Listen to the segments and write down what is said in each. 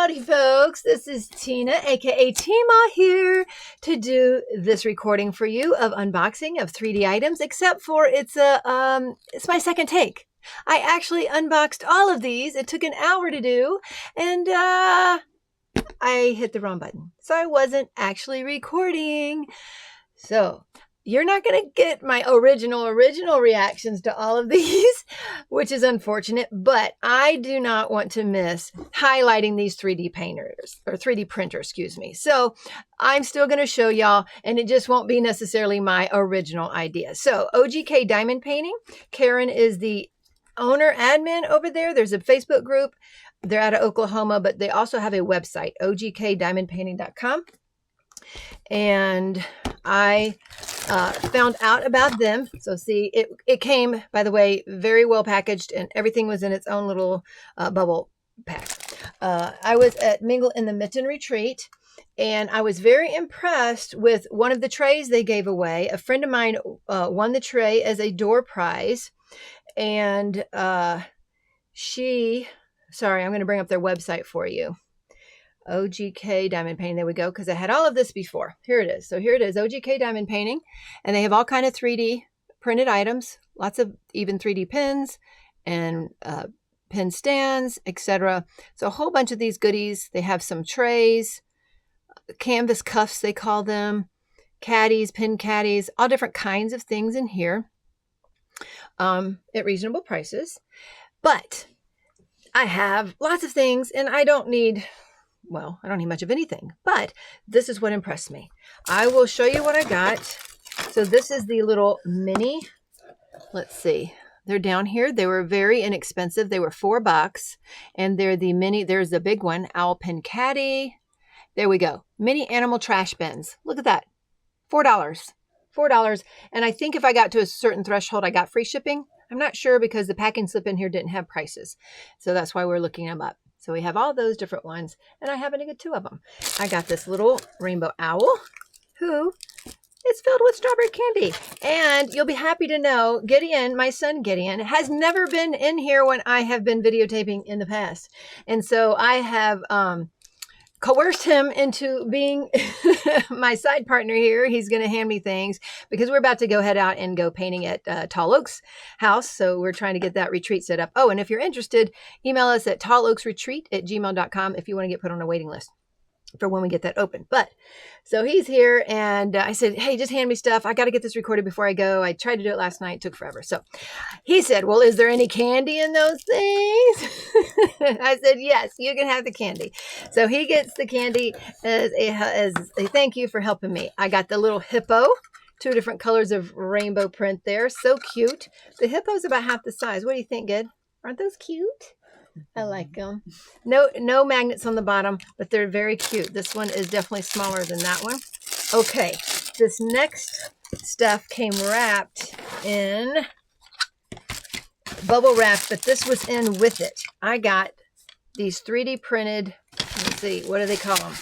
Howdy folks, this is Tina aka Teemaw here to do this recording for you of unboxing of 3D items, except for it's my second take. I actually unboxed all of these. It took an hour to do, and I hit the wrong button, so I wasn't actually recording. So you're not going to get my original reactions to all of these, which is unfortunate, but I do not want to miss highlighting these 3D painters or 3D printer, excuse me. So I'm still going to show y'all, and it just won't be necessarily my original idea. So OGK Diamond Painting, Karen is the owner admin over there. There's a Facebook group. They're out of Oklahoma, but they also have a website, ogkdiamondpainting.com. And I found out about them. So see, it came, by the way, very well packaged, and everything was in its own little bubble pack. I was at Mingle in the Mitten Retreat, and I was very impressed with one of the trays they gave away. A friend of mine won the tray as a door prize, and sorry, I'm going to bring up their website for you. OGK Diamond Painting. There we go. Because I had all of this before. Here it is. So here it is, OGK Diamond Painting. And they have all kind of 3D printed items. Lots of even 3D pins and pin stands, etc. So a whole bunch of these goodies. They have some trays, canvas cuffs they call them, caddies, pin caddies, all different kinds of things in here at reasonable prices. But I have lots of things, and I don't need much of anything, but this is what impressed me. I will show you what I got. So this is the little mini, let's see, they're down here. They were very inexpensive. They were $4, and they're the mini, there's the big one, Owl Pin Caddy. There we go. Mini animal trash bins. Look at that. $4. And I think if I got to a certain threshold, I got free shipping. I'm not sure because the packing slip in here didn't have prices. So that's why we're looking them up. So we have all those different ones, and I happen to get 2 of them. I got this little rainbow owl who is filled with strawberry candy. And you'll be happy to know Gideon, my son Gideon, has never been in here when I have been videotaping in the past. And so I have coerced him into being my side partner here. He's going to hand me things because we're about to head out and go painting at Tall Oaks house. So we're trying to get that retreat set up. Oh, and if you're interested, email us at talloaksretreat@gmail.com if you want to get put on a waiting list for when we get that open. But so he's here, and I said, hey, just hand me stuff. I got to get this recorded before I go. I tried to do it last night. It took forever. So he said, well, is there any candy in those things? I said, yes, you can have the candy. So he gets the candy as a thank you for helping me. I got the little hippo, 2 different colors of rainbow print there. So cute. The hippo's about half the size. What do you think, Ed? Aren't those cute? I like them. No magnets on the bottom, but they're very cute. This one is definitely smaller than that one. Okay, this next stuff came wrapped in bubble wrap, but this was in with it. I got these 3D printed, let's see, what do they call them?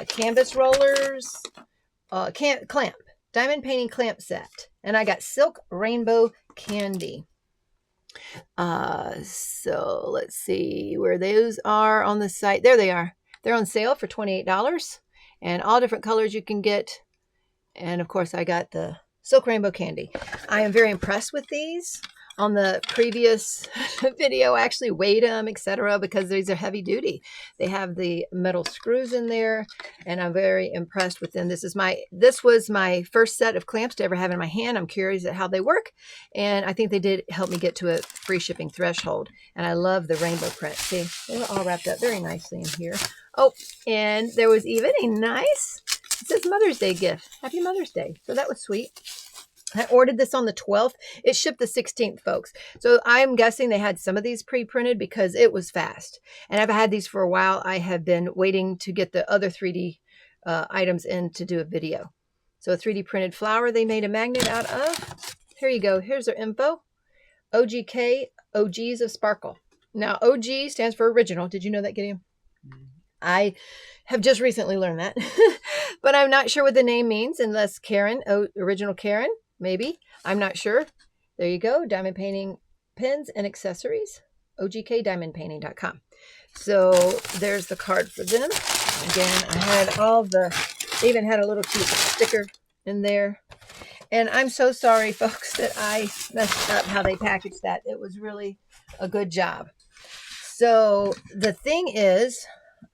Canvas rollers, clamp, diamond painting clamp set. And I got silk rainbow candy. So let's see where those are on the site. There they are. They're on sale for $28, and all different colors you can get. And of course I got the silk rainbow candy. I am very impressed with these. On the previous video, I actually weighed them, etc., because these are heavy duty. They have the metal screws in there, and I'm very impressed with them. This was my first set of clamps to ever have in my hand. I'm curious at how they work, and I think they did help me get to a free shipping threshold. And I love the rainbow print. See, they were all wrapped up very nicely in here. Oh, and there was even a nice, it says Mother's Day gift. Happy Mother's Day. So that was sweet. I ordered this on the 12th. It shipped the 16th, folks. So I'm guessing they had some of these pre-printed because it was fast. And I've had these for a while. I have been waiting to get the other 3D items in to do a video. So a 3D printed flower they made a magnet out of. Here you go. Here's their info. OGK, OGs of Sparkle. Now, OG stands for original. Did you know that, Gideon? I have just recently learned that. But I'm not sure what the name means unless Karen, original Karen. Maybe. I'm not sure. There you go. Diamond painting pins and accessories. OGKdiamondpainting.com. So there's the card for them. Again, I had all the, they even had a little cute sticker in there. And I'm so sorry, folks, that I messed up how they packaged that. It was really a good job. So the thing is,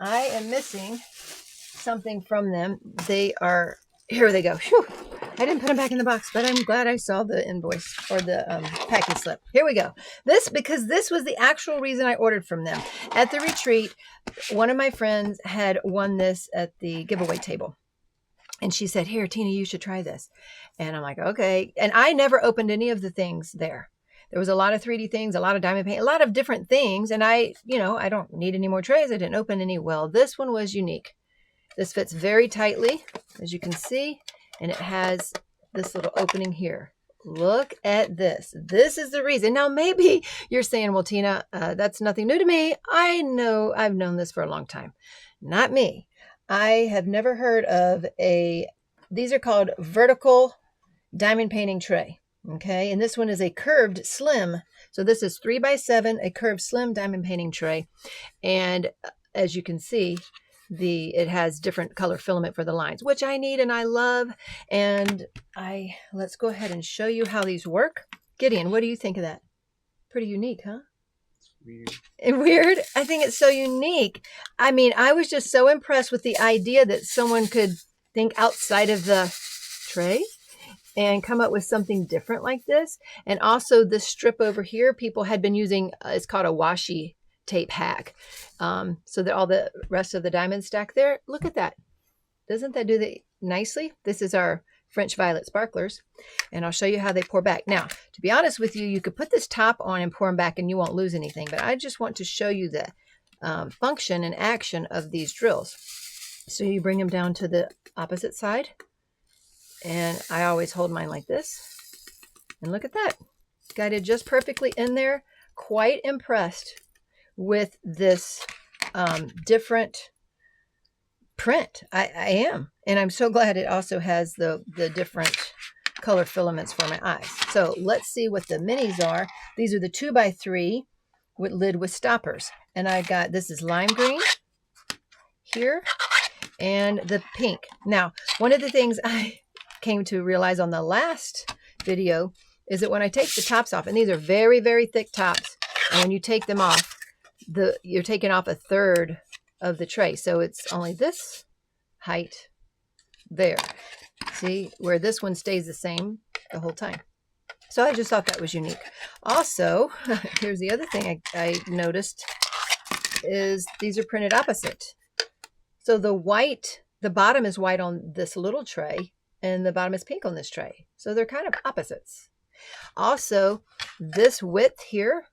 I am missing something from them. They are, here they go. Whew. I didn't put them back in the box, but I'm glad I saw the invoice or the packing slip. Here we go. Because this was the actual reason I ordered from them. At the retreat, one of my friends had won this at the giveaway table. And she said, here, Tina, you should try this. And I'm like, okay. And I never opened any of the things there. There was a lot of 3D things, a lot of diamond paint, a lot of different things. And I don't need any more trays. I didn't open any. Well, this one was unique. This fits very tightly, as you can see. And it has this little opening here. Look at this. This is the reason. Now, maybe you're saying, well, Tina, that's nothing new to me. I know I've known this for a long time. Not me. I have never heard of these are called vertical diamond painting tray. Okay. And this one is a curved slim. So this is 3x7, a curved slim diamond painting tray. And as you can see, it has different color filament for the lines, which I need and I love. And let's go ahead and show you how these work. Gideon, what do you think of that? Pretty unique, huh? Weird. And weird? I think it's so unique. I mean, I was just so impressed with the idea that someone could think outside of the tray and come up with something different like this. And also this strip over here, people had been using, it's called a washi tape hack. So that all the rest of the diamond stack there, look at that. Doesn't that do that nicely? This is our French Violet sparklers, and I'll show you how they pour back. Now, to be honest with you, you could put this top on and pour them back and you won't lose anything, but I just want to show you the function and action of these drills. So you bring them down to the opposite side, and I always hold mine like this, and look at that. Got it just perfectly in there. Quite impressed with this different print. I am. And I'm so glad it also has the different color filaments for my eyes. So let's see what the minis are. These are the 2x3 with lid with stoppers. And I got, this is lime green here and the pink. Now, one of the things I came to realize on the last video is that when I take the tops off, and these are very, very thick tops, and when you take them off, you're taking off a third of the tray. So it's only this height there. See, where this one stays the same the whole time. So I just thought that was unique. Also, here's the other thing I noticed is these are printed opposite. So the bottom is white on this little tray and the bottom is pink on this tray. So they're kind of opposites. Also, this width here,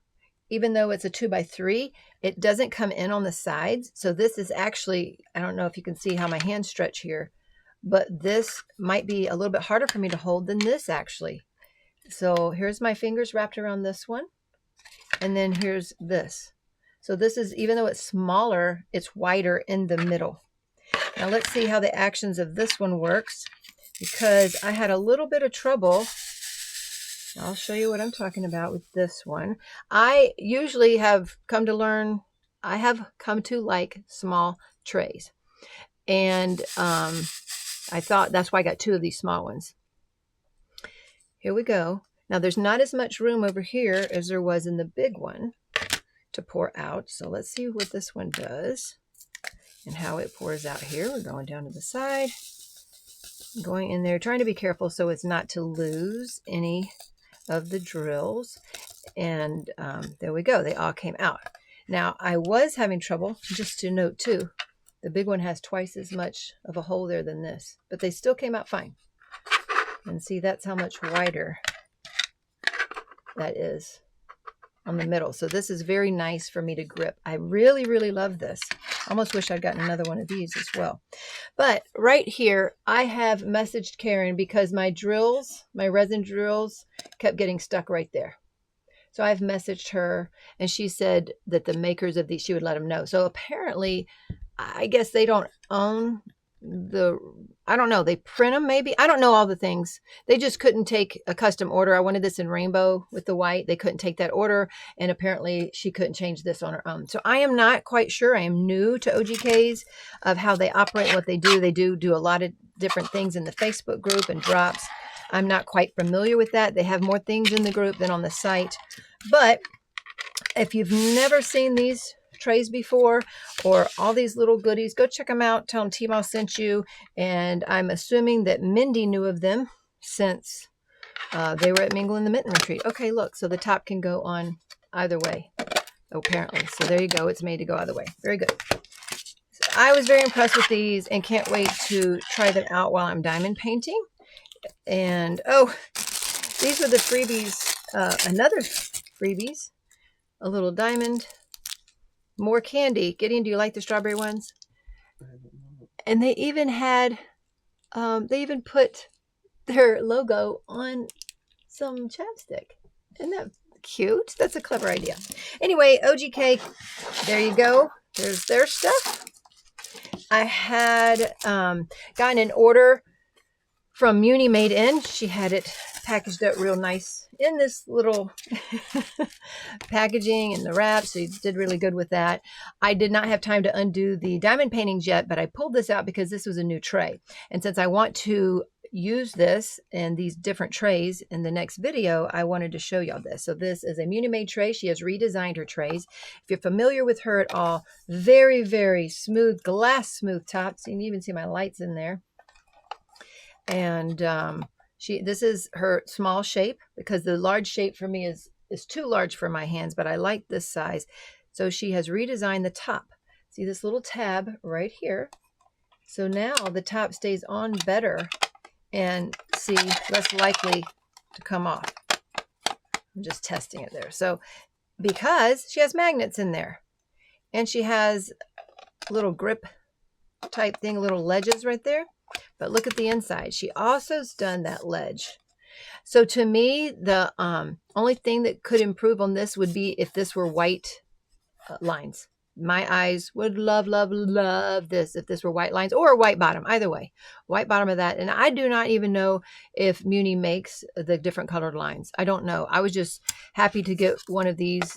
even though it's a 2x3, it doesn't come in on the sides. So this is actually, I don't know if you can see how my hands stretch here, but this might be a little bit harder for me to hold than this actually. So here's my fingers wrapped around this one. And then here's this. So this is, even though it's smaller, it's wider in the middle. Now let's see how the actions of this one works, because I had a little bit of trouble. I'll show you what I'm talking about with this one. I usually have come to learn, I have come to like small trays. And I thought that's why I got two of these small ones. Here we go. Now there's not as much room over here as there was in the big one to pour out. So let's see what this one does and how it pours out here. We're going down to the side, going in there, trying to be careful so as not to lose any of the drills. And there we go. They all came out. Now I was having trouble, just to note too, the big one has twice as much of a hole there than this, but they still came out fine. And see, that's how much wider that is on the middle. So this is very nice for me to grip. I really, really love this. Almost wish I'd gotten another one of these as well. But right here, I have messaged Karen because my drills, my resin drills, kept getting stuck right there. So I've messaged her, and she said that the makers of these, she would let them know. So apparently, I guess they don't own I don't know, they print them maybe. I don't know all the things. They just couldn't take a custom order. I wanted this in rainbow with the white. They couldn't take that order. And apparently she couldn't change this on her own. So I am not quite sure. I am new to OGKs of how they operate, what they do. They do a lot of different things in the Facebook group and drops. I'm not quite familiar with that. They have more things in the group than on the site. But if you've never seen these trays before or all these little goodies, go check them out. Tell them Teemaw sent you. And I'm assuming that Mindy knew of them since they were at Mingle in the Mitten Retreat. Okay, look, so the top can go on either way, apparently. So there you go. It's made to go either way. Very good. So I was very impressed with these and can't wait to try them out while I'm diamond painting. And oh, these were the freebies. Another freebies. A little diamond. More candy. Gideon, do you like the strawberry ones? And they even had, they even put their logo on some chapstick. Isn't that cute? That's a clever idea. Anyway, OGK, there you go. There's their stuff. I had gotten an order from Munimade in. She had it packaged up real nice in this little packaging and the wrap. So you did really good with that. I did not have time to undo the diamond paintings yet, but I pulled this out because this was a new tray. And since I want to use this and these different trays in the next video, I wanted to show y'all this. So this is a Munimade tray. She has redesigned her trays. If you're familiar with her at all, very, very smooth, glass smooth tops. You can even see my lights in there. And this is her small shape because the large shape for me is too large for my hands, but I like this size. So she has redesigned the top. See this little tab right here. So now the top stays on better and see less likely to come off. I'm just testing it there. So because she has magnets in there and she has a little grip type thing, little ledges right there. But look at the inside. She also's done that ledge. So to me, the only thing that could improve on this would be if this were white lines. My eyes would love, love, love this if this were white lines or a white bottom. Either way, white bottom of that. And I do not even know if Muni makes the different colored lines. I don't know. I was just happy to get one of these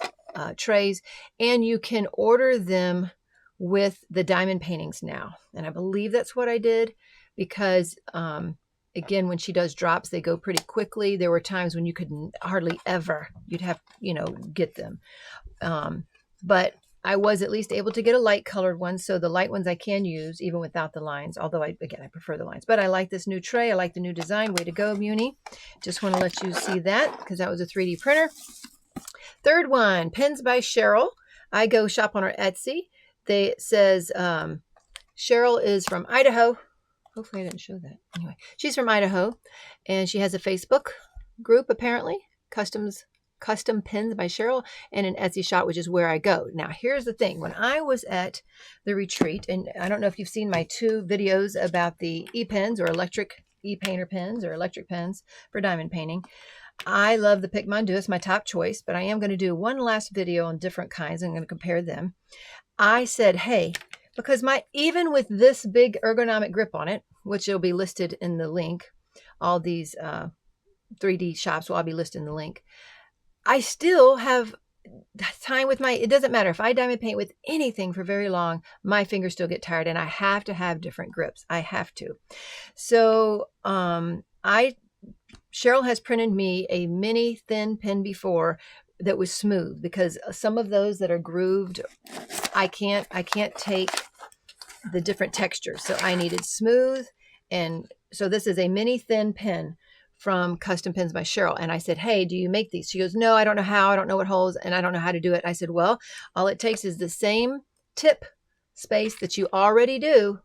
trays. And you can order them with the diamond paintings now. And I believe that's what I did. Because, again, when she does drops, they go pretty quickly. There were times when you could hardly ever, you'd have, get them. But I was at least able to get a light colored one. So the light ones I can use even without the lines. Although, I prefer the lines. But I like this new tray. I like the new design. Way to go, Muni. Just want to let you see that because that was a 3D printer. Third one, Pins by Cheryl. I go shop on her Etsy. It says Cheryl is from Idaho. Hopefully I didn't show that. Anyway, she's from Idaho and she has a Facebook group, apparently, Custom Pins by Cheryl, and an Etsy shop, which is where I go. Now, here's the thing. When I was at the retreat, and I don't know if you've seen my 2 videos about the e-pens or electric e-painter pens or electric pens for diamond painting. I love the Pic Mondu. It's my top choice, but I am going to do one last video on different kinds. I'm going to compare them. I said, hey, because even with this big ergonomic grip on it, which will be listed in the link, all these 3D shops will all be listed in the link. I still have time with it doesn't matter if I diamond paint with anything for very long, my fingers still get tired and I have to have different grips. I have to. So Cheryl has printed me a mini thin pen before that was smooth because some of those that are grooved, I can't take the different textures. So I needed smooth. And so this is a mini thin pen from Custom Pins by Cheryl. And I said, hey, do you make these? She goes, no, I don't know how. I don't know what holes and I don't know how to do it. I said, well, all it takes is the same tip space that you already do.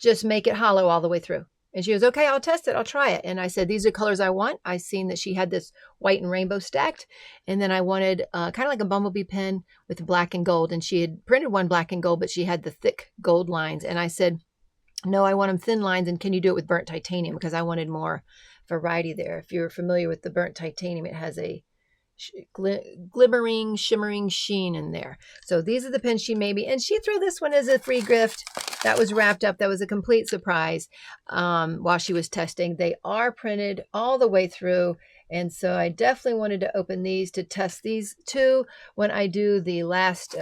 Just make it hollow all the way through. And she goes, okay, I'll test it. I'll try it. And I said, these are colors I want. I seen that she had this white and rainbow stacked. And then I wanted kind of like a bumblebee pen with black and gold. And she had printed one black and gold, but she had the thick gold lines. And I said, no, I want them thin lines. And can you do it with burnt titanium? Because I wanted more variety there. If you're familiar with the burnt titanium, it has a glimmering, shimmering sheen in there. So these are the pins she made me, and she threw this one as a free gift. That was wrapped up. That was a complete surprise while she was testing. They are printed all the way through, and so I definitely wanted to open these to test these too. When I do the last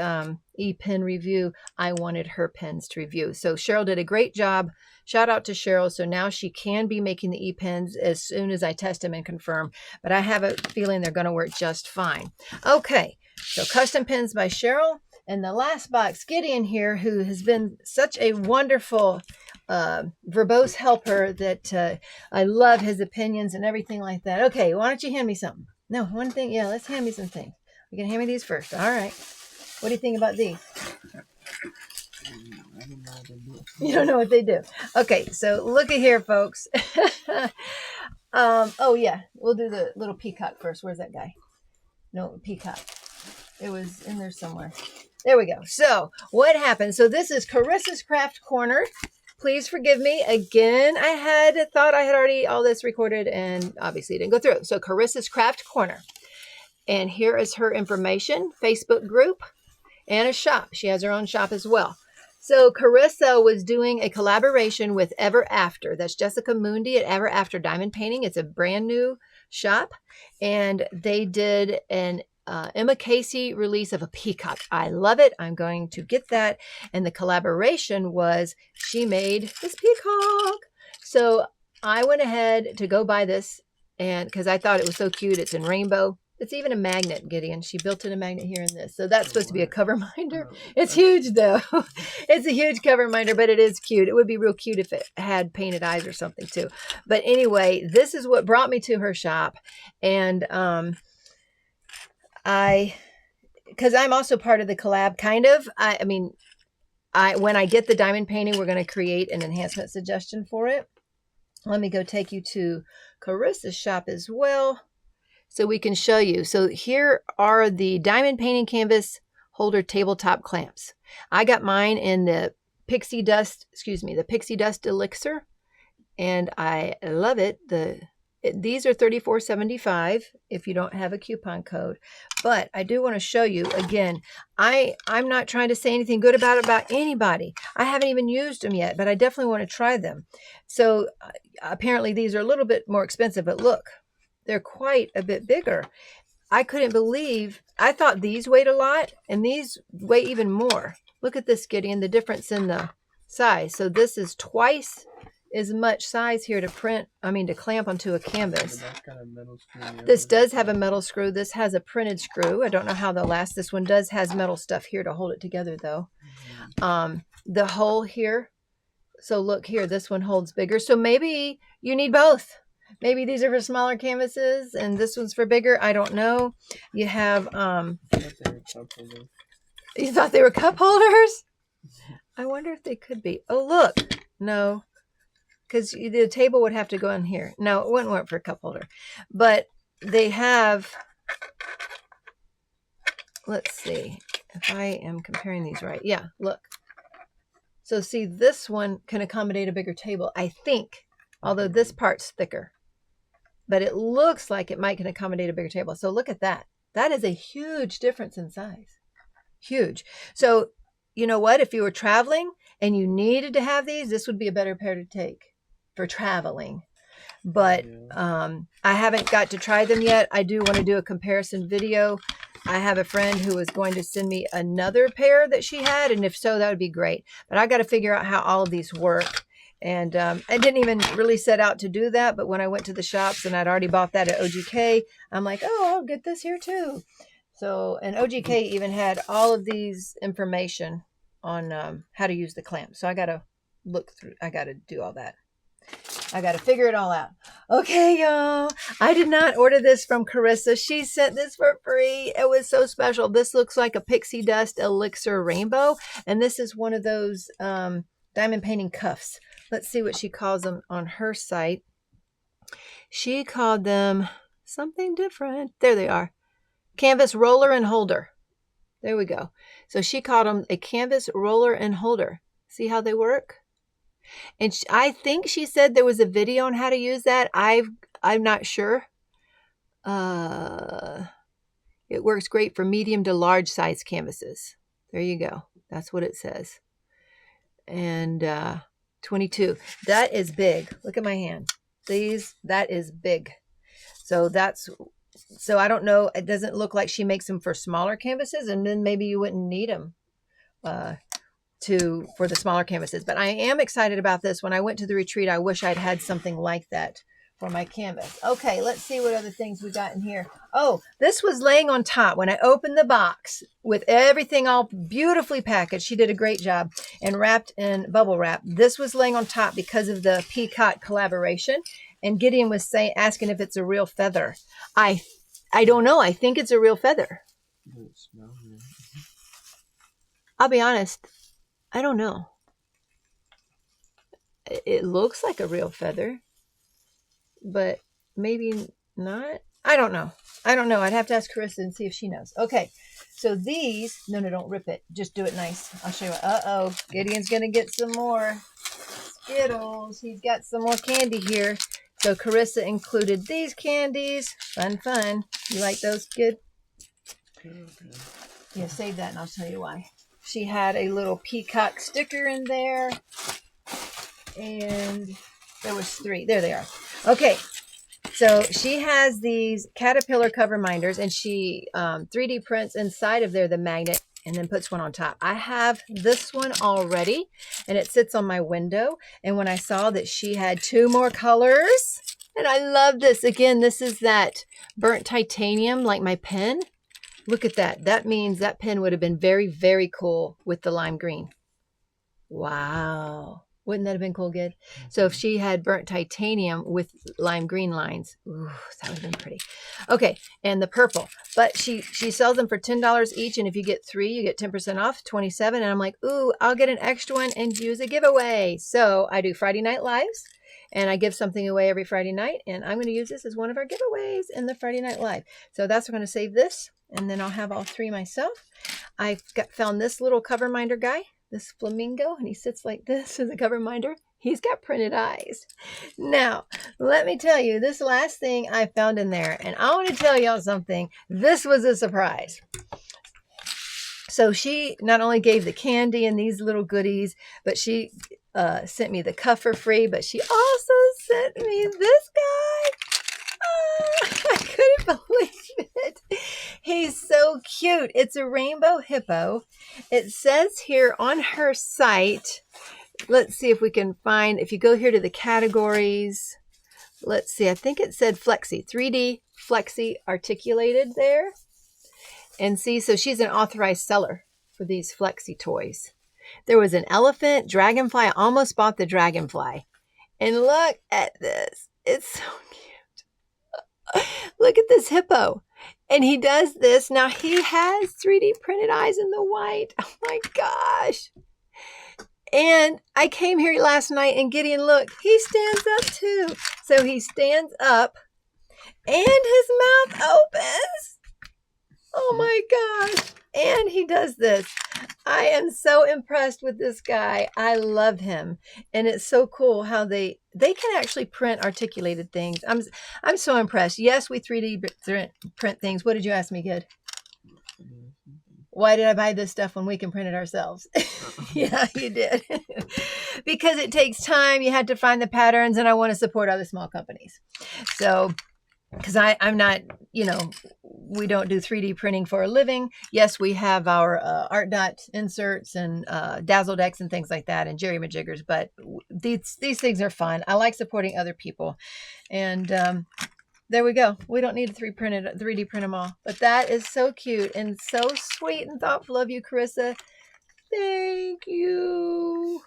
e-pen review, I wanted her pens to review. So Cheryl did a great job. Shout out to Cheryl. So now she can be making the e-pens as soon as I test them and confirm. But I have a feeling they're going to work just fine. Okay, so custom pens by Cheryl. And the last box, Gideon here, who has been such a wonderful verbose helper that I love his opinions and everything like that. Okay, why don't you hand me something? No, one thing. Yeah, let's hand me some things. You can hand me these first. All right. What do you think about these? You don't know what they do. Okay, so look at here, folks. Oh yeah, we'll do the little peacock first. Where's that guy? No, peacock. It was in there somewhere. There we go. So what happened? So this is Carissa's Craft Corner. Please forgive me. Again, I had thought I had already all this recorded and obviously it didn't go through. So Carissa's Craft Corner. And here is her information, Facebook group, and a shop. She has her own shop as well. So Carissa was doing a collaboration with Ever After. That's Jessica Mundi at Ever After Diamond Painting. It's a brand new shop. And they did an Emma Casey release of a peacock. I love it. I'm going to get that. And the collaboration was she made this peacock. So I went ahead to go buy this, and because I thought it was so cute. It's in rainbow. It's even a magnet, Gideon. She built in a magnet here in this. So that's supposed to be a cover minder. It's huge, though. It's a huge cover minder, but it is cute. It would be real cute if it had painted eyes or something, too. But anyway, this is what brought me to her shop. And because I'm also part of the collab, kind of. I mean, when I get the diamond painting, we're going to create an enhancement suggestion for it. Let me go take you to Carissa's shop as well, so we can show you. So here are the diamond painting canvas holder tabletop clamps. I got mine in the Pixie Dust Elixir, and I love it. These are $34.75 if you don't have a coupon code. But I do want to show you again. I'm not trying to say anything good about anybody. I haven't even used them yet, but I definitely want to try them. So apparently these are a little bit more expensive, but look. They're quite a bit bigger. I couldn't believe, I thought these weighed a lot, and these weigh even more. Look at this, Gideon, the difference in the size. So this is twice as much size here to clamp onto a canvas. This does have a metal screw. This has a printed screw. I don't know how they'll last. This one has metal stuff here to hold it together, though. The hole here. So look here, this one holds bigger. So maybe you need both. Maybe these are for smaller canvases and this one's for bigger. I don't know. You have, you thought they were cup holders? I wonder if they could be. Oh, look. No, because the table would have to go in here. No, it wouldn't work for a cup holder. But they have, let's see if I am comparing these right. Yeah, look. So see, this one can accommodate a bigger table, I think, although this part's thicker. But it looks like it might can accommodate a bigger table. So look at that. That is a huge difference in size. Huge. So you know what? If you were traveling and you needed to have these, this would be a better pair to take for traveling. But I haven't got to try them yet. I do want to do a comparison video. I have a friend who was going to send me another pair that she had. And if so, that would be great. But I got to figure out how all of these work. And I didn't even really set out to do that. But when I went to the shops and I'd already bought that at OGK, I'm like, oh, I'll get this here too. So, and OGK even had all of these information on how to use the clamp. So I got to look through, I got to do all that. I got to figure it all out. Okay, y'all. I did not order this from Carissa. She sent this for free. It was so special. This looks like a Pixie Dust Elixir Rainbow. And this is one of those diamond painting cuffs. Let's see what she calls them on her site. She called them something different. There they are. Canvas roller and holder. There we go. So she called them a canvas roller and holder. See how they work? And I think she said there was a video on how to use that. I'm not sure. It works great for medium to large size canvases. There you go. That's what it says. And 22. That is big. Look at my hand. That is big. So I don't know. It doesn't look like she makes them for smaller canvases, and then maybe you wouldn't need them for the smaller canvases. But I am excited about this. When I went to the retreat, I wish I'd had something like that for my canvas. Okay, let's see what other things we got in here. Oh, this was laying on top when I opened the box with everything all beautifully packaged. She did a great job and wrapped in bubble wrap. This was laying on top because of the peacock collaboration. And Gideon was asking if it's a real feather. I don't know. I think it's a real feather. I'll be honest. I don't know. It looks like a real feather, but maybe not. I don't know. I'd have to ask Carissa and see if she knows. Okay. So these, no, don't rip it. Just do it nice. I'll show you. Uh-oh. Gideon's going to get some more Skittles. He's got some more candy here. So Carissa included these candies. Fun. You like those? Good? Yeah, save that and I'll tell you why. She had a little peacock sticker in there. And there was 3. There they are. Okay. So she has these caterpillar cover minders, and she 3D prints inside of there the magnet and then puts one on top. I have this one already, and it sits on my window. And when I saw that she had 2 more colors, and I love this. Again, this is that burnt titanium, like my pen. Look at that. That means that pen would have been very, very cool with the lime green. Wow. Wouldn't that have been cool, good? So if she had burnt titanium with lime green lines, ooh, that would have been pretty. Okay, and the purple. But she sells them for $10 each, and if you get 3, you get 10% off, $27. And I'm like, ooh, I'll get an extra one and use a giveaway. So I do Friday Night Lives, and I give something away every Friday night, and I'm going to use this as one of our giveaways in the Friday Night Live. So that's, we're going to save this, and then I'll have all 3 myself. I've found this little cover minder guy. This flamingo, and he sits like this as a cover minder. He's got printed eyes. Now, let me tell you, this last thing I found in there, and I want to tell y'all something. This was a surprise. So she not only gave the candy and these little goodies, but she sent me the cuff for free, but she also sent me this guy. I couldn't believe it. He's so cute. It's a rainbow hippo. It says here on her site, let's see if we can find, if you go here to the categories, let's see, I think it said Flexi, 3D Flexi articulated there. And see, so she's an authorized seller for these Flexi toys. There was an elephant, dragonfly. I almost bought the dragonfly. And look at this. It's so cute. Look at this hippo. And he does this. Now he has 3D printed eyes in the white. Oh my gosh. And I came here last night and Gideon, look, he stands up too. So he stands up and his mouth opens. Oh my gosh. And he does this. I am so impressed with this guy. I love him. And it's so cool how they can actually print articulated things. I'm so impressed. Yes, we 3D print things. What did you ask me, Good? Why did I buy this stuff when we can print it ourselves? Yeah, you did. Because it takes time. You had to find the patterns, and I want to support other small companies. So, because I'm not, we don't do 3D printing for a living. Yes, we have our ARTDOT inserts and Dazzle decks and things like that and Jerry Majiggers, but these things are fun. I like supporting other people. And there we go. We don't need to 3D print them all. But that is so cute and so sweet and thoughtful of you, Carissa. Thank you.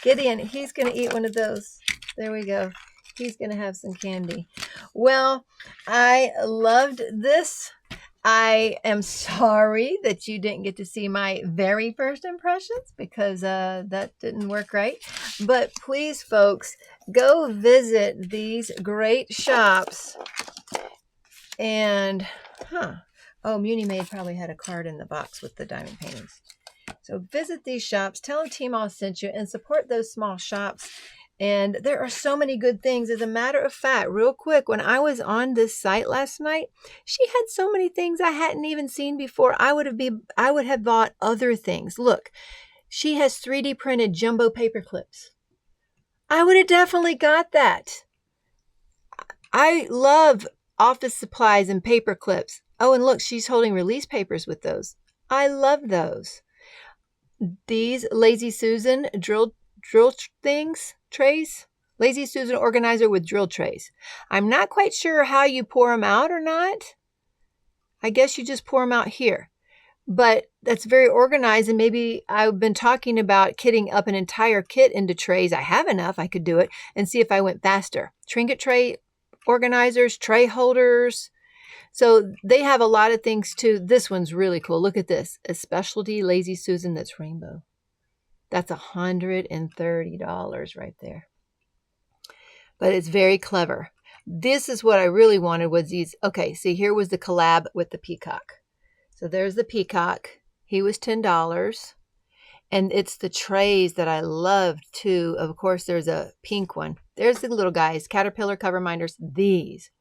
Gideon, he's going to eat one of those. There we go. He's going to have some candy. Well, I loved this. I am sorry that you didn't get to see my very first impressions because that didn't work right. But please, folks, go visit these great shops. And, Munimade probably had a card in the box with the diamond paintings. So visit these shops. Tell them Teemaw sent you and support those small shops. And there are so many good things. As a matter of fact, real quick, when I was on this site last night, she had so many things I hadn't even seen before. I would have bought other things. Look, she has 3D printed jumbo paper clips. I would have definitely got that. I love office supplies and paper clips. Oh, and look, she's holding release papers with those. I love those. These Lazy Susan drill trays. Lazy Susan organizer with drill trays. I'm not quite sure how you pour them out or not. I guess you just pour them out here. But that's very organized, and maybe I've been talking about kitting up an entire kit into trays. I have enough, I could do it and see if I went faster. Trinket tray organizers, tray holders. So they have a lot of things too. This one's really cool. Look at this. A specialty Lazy Susan that's rainbow. That's $130 right there. But it's very clever. This is what I really wanted was these. Okay, see, here was the collab with the peacock. So there's the peacock. He was $10. And it's the trays that I love too. Of course, there's a pink one. There's the little guys, Caterpillar cover minders. These.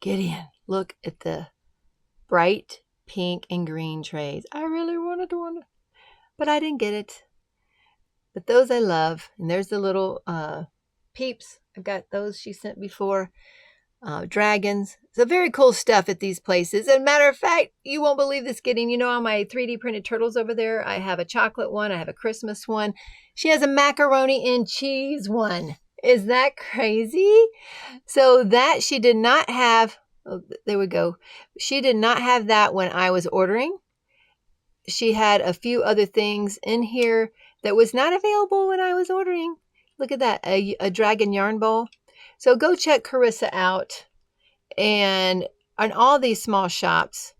Get in. Look at the bright pink and green trays. I really wanted one, but I didn't get it. But those I love. And there's the little peeps. I've got those she sent before. Dragons. So very cool stuff at these places. As a matter of fact, you won't believe this getting, on my 3D printed turtles over there, I have a chocolate one. I have a Christmas one. She has a macaroni and cheese one. Is that crazy? So that she did not have. Oh, there we go. She did not have that when I was ordering. She had a few other things in here that was not available when I was ordering. Look at that, a dragon yarn bowl. So go check Carissa out and on all these small shops.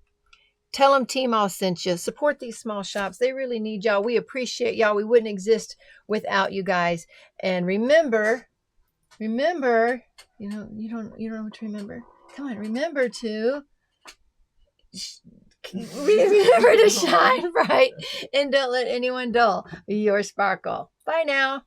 Tell them Teemaw sent you. Support these small shops. They really need y'all. We appreciate y'all. We wouldn't exist without you guys. And remember, you don't know what to remember. Come on, remember to shine bright and don't let anyone dull your sparkle. Bye now.